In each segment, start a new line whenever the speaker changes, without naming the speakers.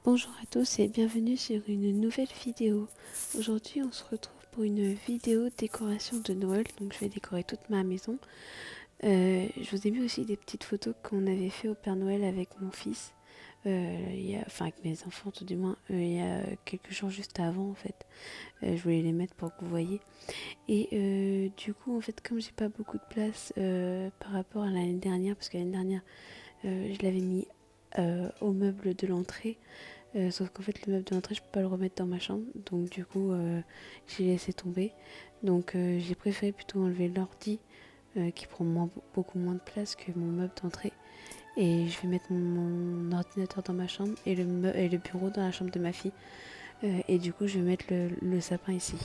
Bonjour à tous et bienvenue sur une nouvelle vidéo. Aujourd'hui on se retrouve pour une vidéo décoration de Noël, donc je vais décorer toute ma maison. Je vous ai mis aussi des petites photos qu'on avait fait au Père Noël avec mon fils, enfin avec mes enfants tout du moins, il y a quelques jours juste avant en fait. Je voulais les mettre pour que vous voyez. Et du coup en fait comme j'ai pas beaucoup de place par rapport à l'année dernière, parce que l'année dernière je l'avais mis au meuble de l'entrée. Sauf qu'en fait le meuble de l'entrée je peux pas le remettre dans ma chambre, donc du coup j'ai laissé tomber. Donc j'ai préféré plutôt enlever l'ordi qui prend beaucoup moins de place que mon meuble d'entrée, et je vais mettre mon ordinateur dans ma chambre et et le bureau dans la chambre de ma fille. Et du coup je vais mettre le sapin ici.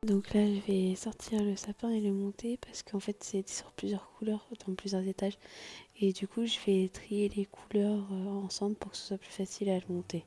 Donc là je vais sortir le sapin et le monter parce qu'en fait c'est sur plusieurs couleurs dans plusieurs étages, et du coup je vais trier les couleurs ensemble pour que ce soit plus facile à le monter.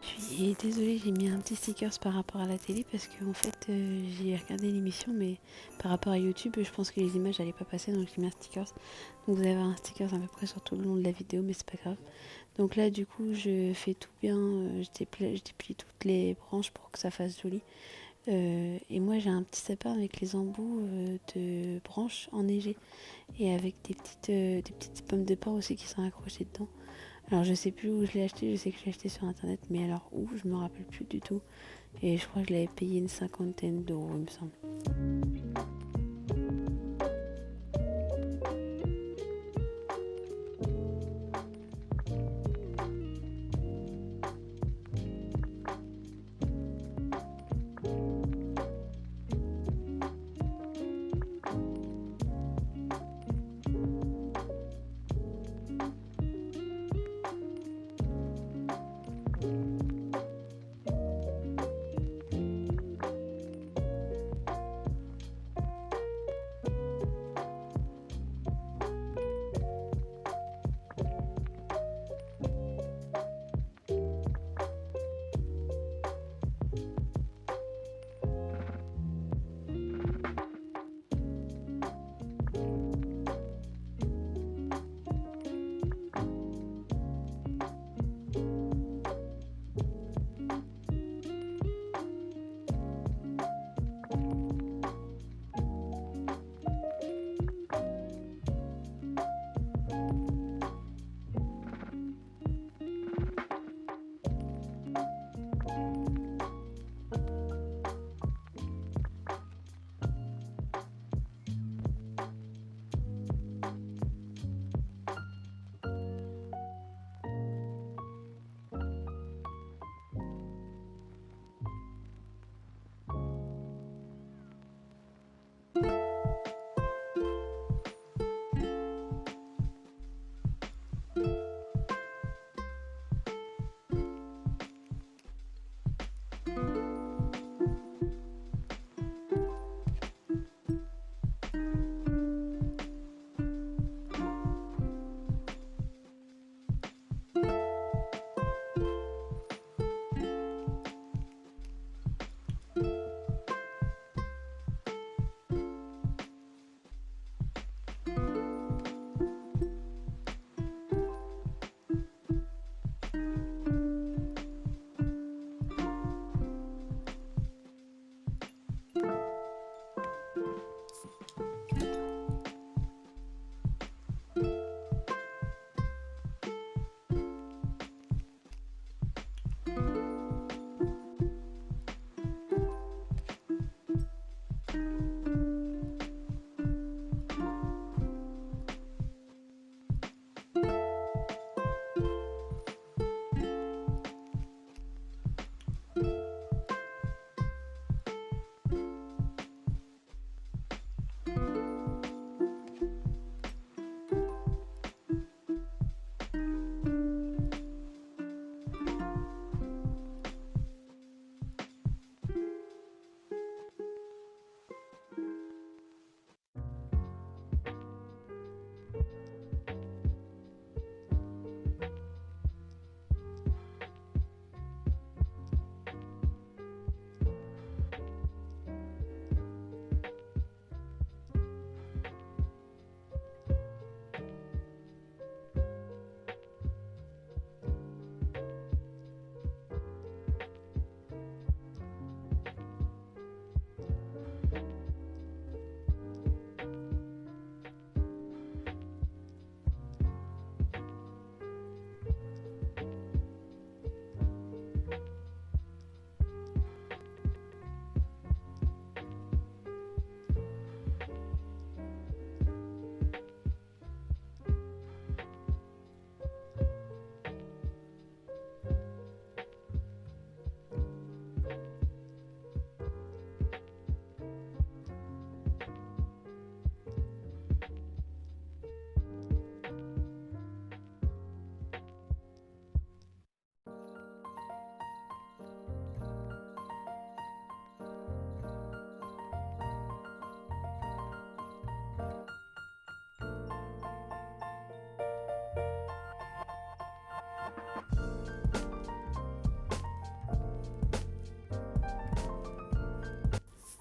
Je suis désolée, j'ai mis un petit stickers par rapport à la télé parce que en fait j'ai regardé l'émission, mais par rapport à YouTube je pense que les images n'allaient pas passer, donc j'ai mis un stickers. Donc vous avez un stickers à peu près sur tout le long de la vidéo, mais c'est pas grave. Donc là du coup je fais tout bien, je déplie toutes les branches pour que ça fasse joli. Et moi j'ai un petit sapin avec les embouts de branches enneigées, et avec des petites pommes de pin aussi qui sont accrochées dedans. Alors je sais plus où je l'ai acheté, je sais que je l'ai acheté sur internet, mais alors où, je me rappelle plus du tout. Et je crois que je l'avais payé une cinquantaine d'euros, il me semble.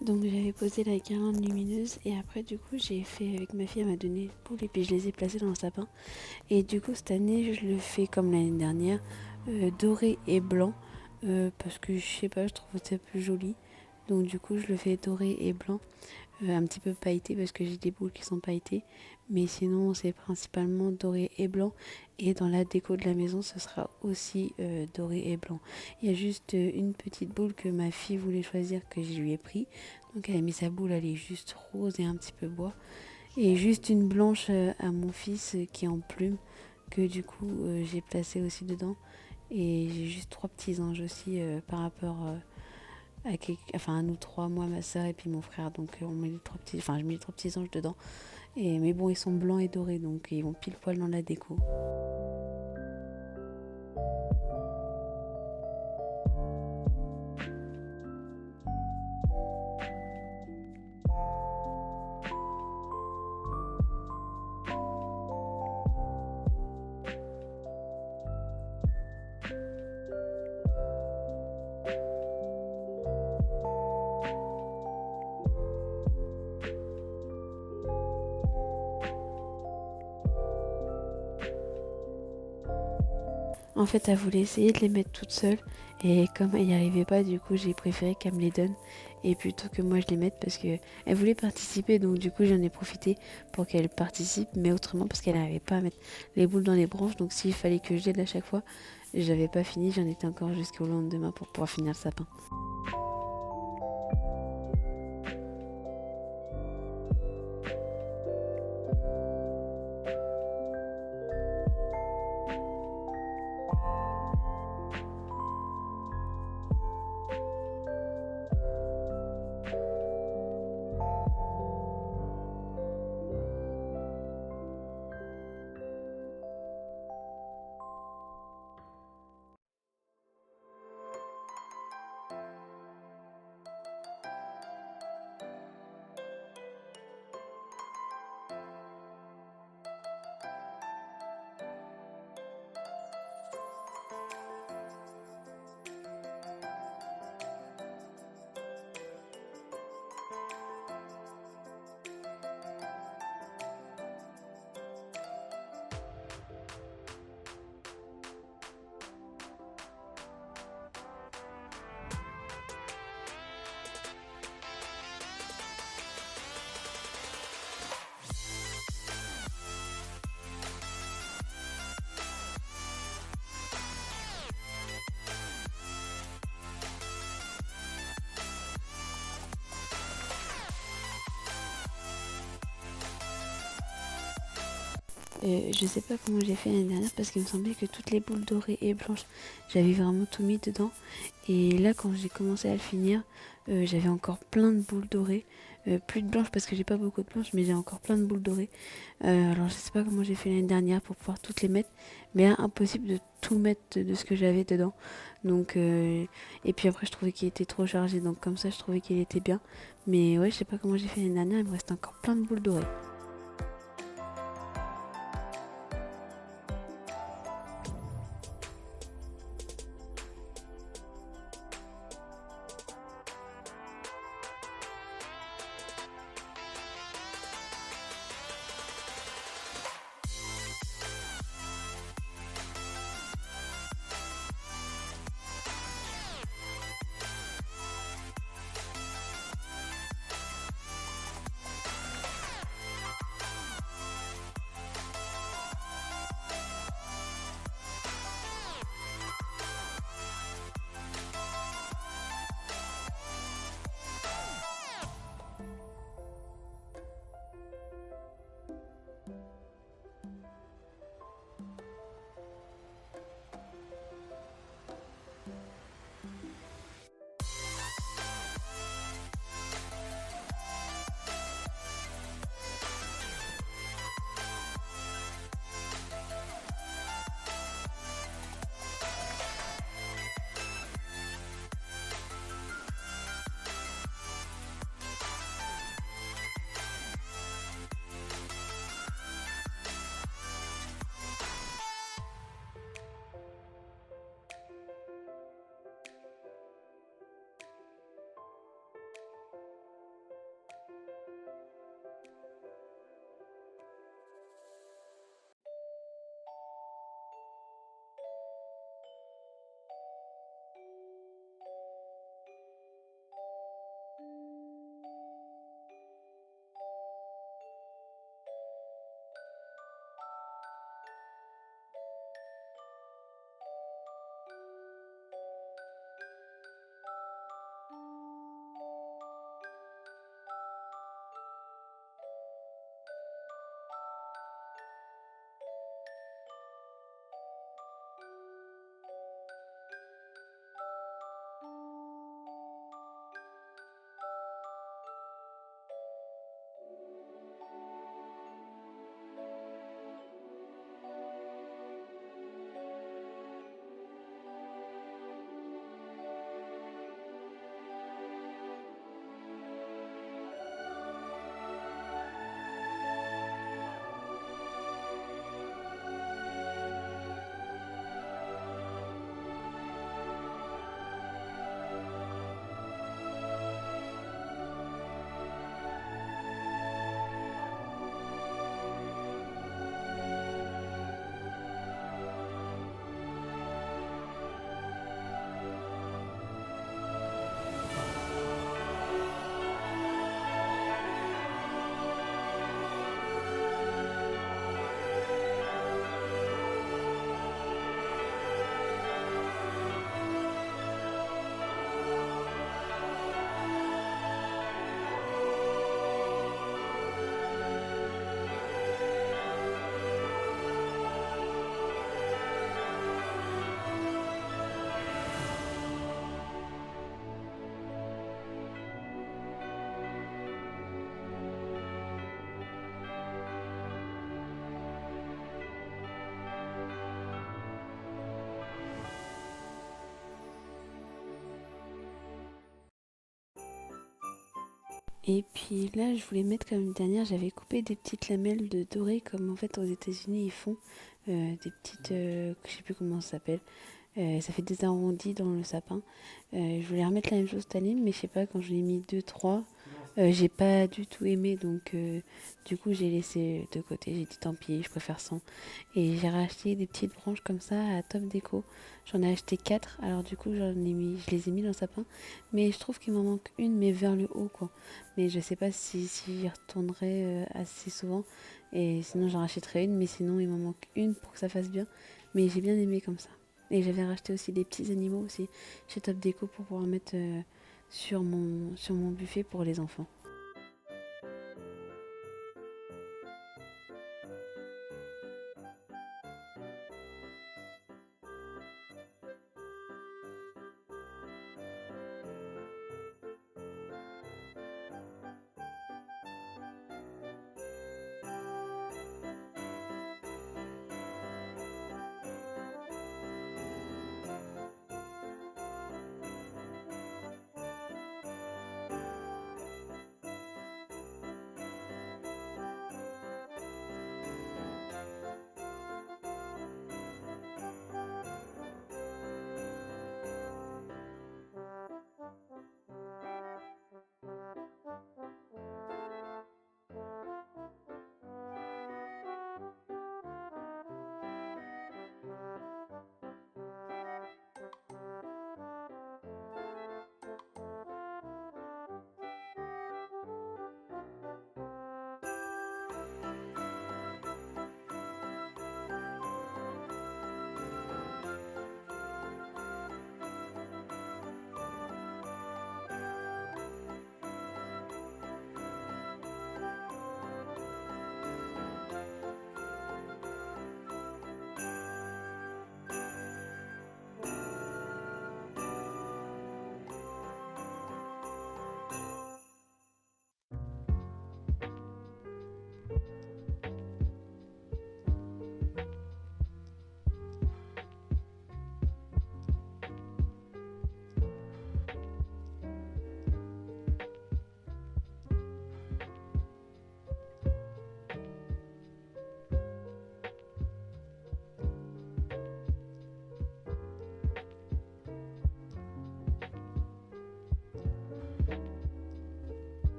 Donc j'avais posé la guirlande lumineuse et après du coup j'ai fait avec ma fille, elle m'a donné les boules et puis je les ai placées dans le sapin. Et du coup cette année je le fais comme l'année dernière, doré et blanc, parce que je sais pas, je trouve ça plus joli. Donc du coup je le fais doré et blanc, un petit peu pailleté parce que j'ai des boules qui sont pailletées. Mais sinon c'est principalement doré et blanc. Et dans la déco de la maison ce sera aussi doré et blanc. Il y a juste une petite boule que ma fille voulait choisir que je lui ai pris. Donc elle a mis sa boule, elle est juste rose et un petit peu bois. Et juste une blanche à mon fils qui est en plume que du coup j'ai placé aussi dedans. Et j'ai juste 3 petits anges aussi par rapport à nous trois, moi, ma soeur et puis mon frère. Donc on met les 3 petits, enfin je mets les 3 petits anges dedans. Mais bon, ils sont blancs et dorés donc ils vont pile poil dans la déco. En fait, elle voulait essayer de les mettre toute seule. Et comme elle n'y arrivait pas, du coup, j'ai préféré qu'elle me les donne. Et plutôt que moi, je les mette parce que elle voulait participer. Donc, du coup, j'en ai profité pour qu'elle participe. Mais autrement, parce qu'elle n'arrivait pas à mettre les boules dans les branches. Donc, s'il fallait que je l'aide à chaque fois, j'avais pas fini. J'en étais encore jusqu'au lendemain pour pouvoir finir le sapin. Je sais pas comment j'ai fait l'année dernière parce qu'il me semblait que toutes les boules dorées et blanches, j'avais vraiment tout mis dedans. Et là, quand j'ai commencé à le finir, j'avais encore plein de boules dorées. Plus de blanches parce que j'ai pas beaucoup de blanches, mais j'ai encore plein de boules dorées. Alors je sais pas comment j'ai fait l'année dernière pour pouvoir toutes les mettre, mais là, impossible de tout mettre de ce que j'avais dedans. Donc, et puis après, je trouvais qu'il était trop chargé, donc comme ça, je trouvais qu'il était bien. Mais ouais, je sais pas comment j'ai fait l'année dernière, il me reste encore plein de boules dorées. Et puis là, je voulais mettre comme une dernière, j'avais coupé des petites lamelles de doré, comme en fait aux États-Unis ils font des petites, je sais plus comment ça s'appelle. Ça fait des arrondis dans le sapin. Je voulais remettre la même chose cette année, mais je sais pas, quand je l'ai mis deux trois, j'ai pas du tout aimé, donc du coup j'ai laissé de côté. J'ai dit tant pis, je préfère sans. Et j'ai racheté des petites branches comme ça à Top Déco. J'en ai acheté 4, alors du coup je les ai mis dans le sapin. Mais je trouve qu'il m'en manque une, mais vers le haut quoi. Mais je sais pas si j'y retournerai assez souvent. Et sinon j'en rachèterai une, mais sinon il m'en manque une pour que ça fasse bien. Mais j'ai bien aimé comme ça. Et j'avais racheté aussi des petits animaux aussi chez Top Déco pour pouvoir mettre sur mon buffet pour les enfants.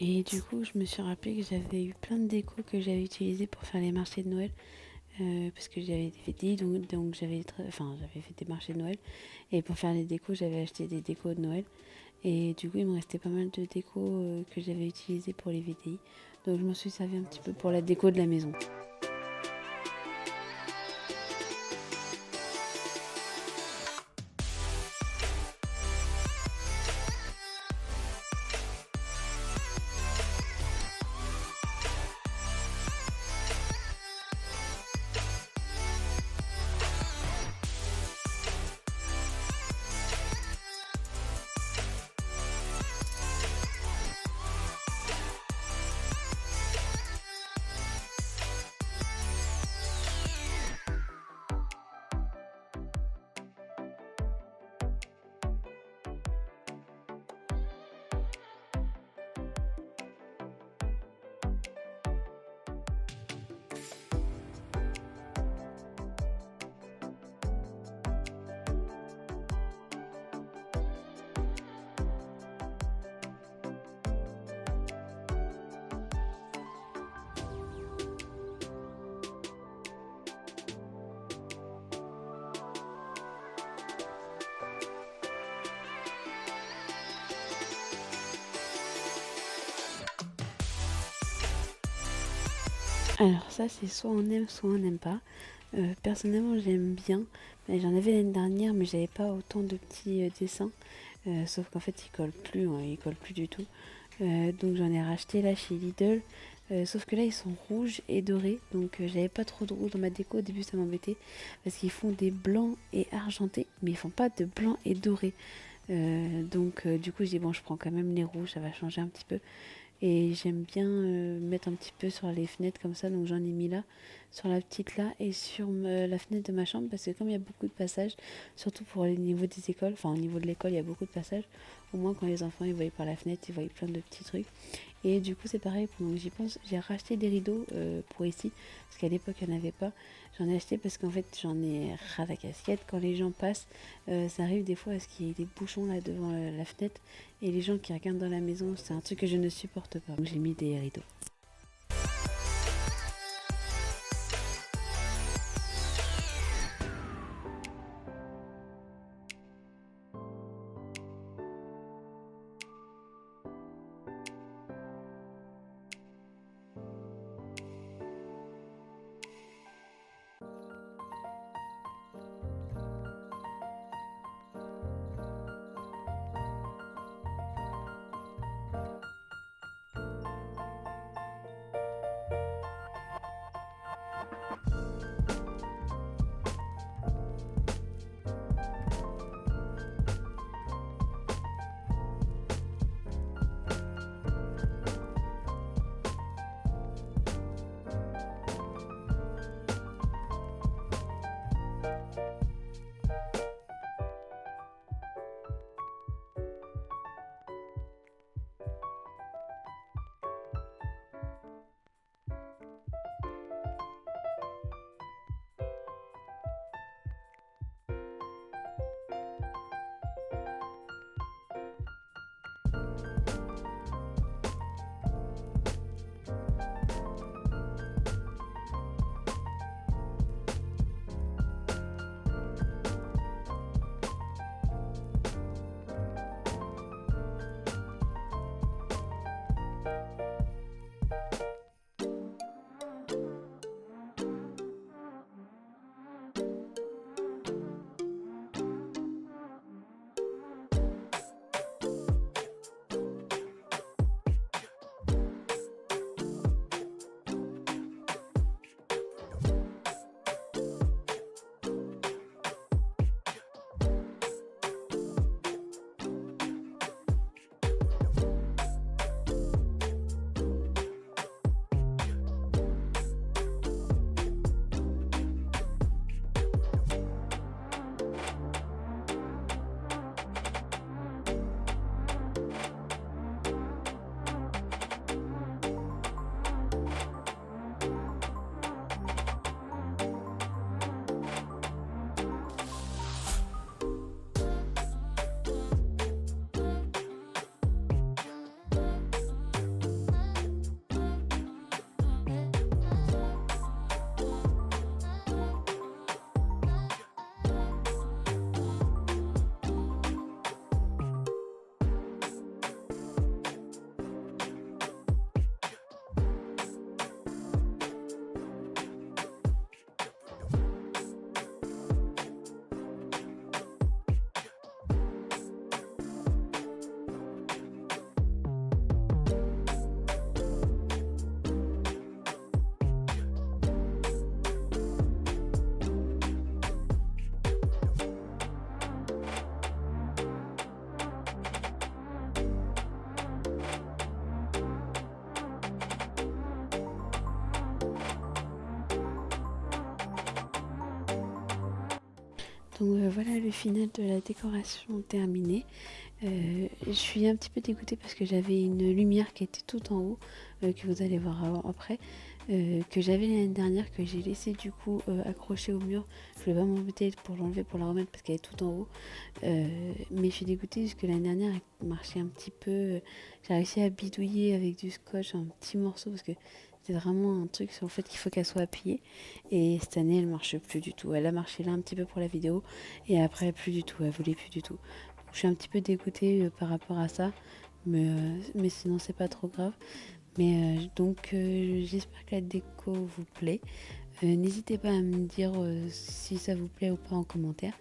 Et du coup, je me suis rappelé que j'avais eu plein de décos que j'avais utilisés pour faire les marchés de Noël. Parce que j'avais des VDI, donc j'avais fait des marchés de Noël. Et pour faire les décos, j'avais acheté des décos de Noël. Et du coup, il me restait pas mal de décos que j'avais utilisés pour les VDI. Donc je m'en suis servi un petit peu pour la déco de la maison. Alors ça, c'est soit on aime, soit on n'aime pas. Personnellement, j'aime bien. J'en avais l'année dernière, mais j'avais pas autant de petits dessins. Sauf qu'en fait, ils collent plus, hein, ils collent plus du tout. Donc j'en ai racheté là chez Lidl. Sauf que là, ils sont rouges et dorés. Donc j'avais pas trop de rouge dans ma déco. Au début, ça m'embêtait. Parce qu'ils font des blancs et argentés, mais ils font pas de blanc et doré. Donc du coup, je dis bon, je prends quand même les rouges, ça va changer un petit peu. Et j'aime bien mettre un petit peu sur les fenêtres comme ça, donc j'en ai mis là, sur la petite là, et sur la fenêtre de ma chambre, parce que comme il y a beaucoup de passages, surtout pour les niveaux des écoles, enfin au niveau de l'école, il y a beaucoup de passages, au moins quand les enfants ils voient par la fenêtre, ils voient plein de petits trucs. Et du coup c'est pareil, pendant que j'y pense, j'ai racheté des rideaux pour ici, parce qu'à l'époque il n'y en avait pas. J'en ai acheté parce qu'en fait j'en ai ras la casquette, quand les gens passent, ça arrive des fois à ce qu'il y ait des bouchons là devant la fenêtre, et les gens qui regardent dans la maison, c'est un truc que je ne supporte pas. Donc j'ai mis des rideaux. Donc voilà le final de la décoration terminée. Je suis un petit peu dégoûtée parce que j'avais une lumière qui était tout en haut, que vous allez voir après, que j'avais l'année dernière, que j'ai laissé du coup accrochée au mur. Je voulais pas m'embêter pour l'enlever, pour la remettre parce qu'elle est tout en haut. Mais je suis dégoûtée parce que l'année dernière elle marchait un petit peu. J'ai réussi à bidouiller avec du scotch un petit morceau parce que c'est vraiment un truc sur le fait qu'il faut qu'elle soit appuyée. Et cette année elle marche plus du tout. Elle a marché là un petit peu pour la vidéo et après plus du tout, elle voulait plus du tout. Donc, je suis un petit peu dégoûtée par rapport à ça, mais sinon c'est pas trop grave. Mais donc j'espère que la déco vous plaît. N'hésitez pas à me dire si ça vous plaît ou pas en commentaire,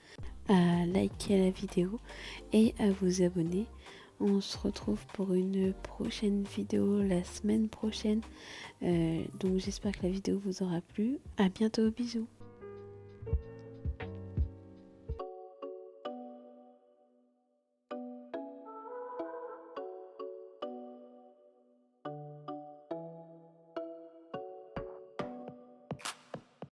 à liker la vidéo et à vous abonner. On se retrouve pour une prochaine vidéo la semaine prochaine. Donc j'espère que la vidéo vous aura plu. À bientôt, bisous.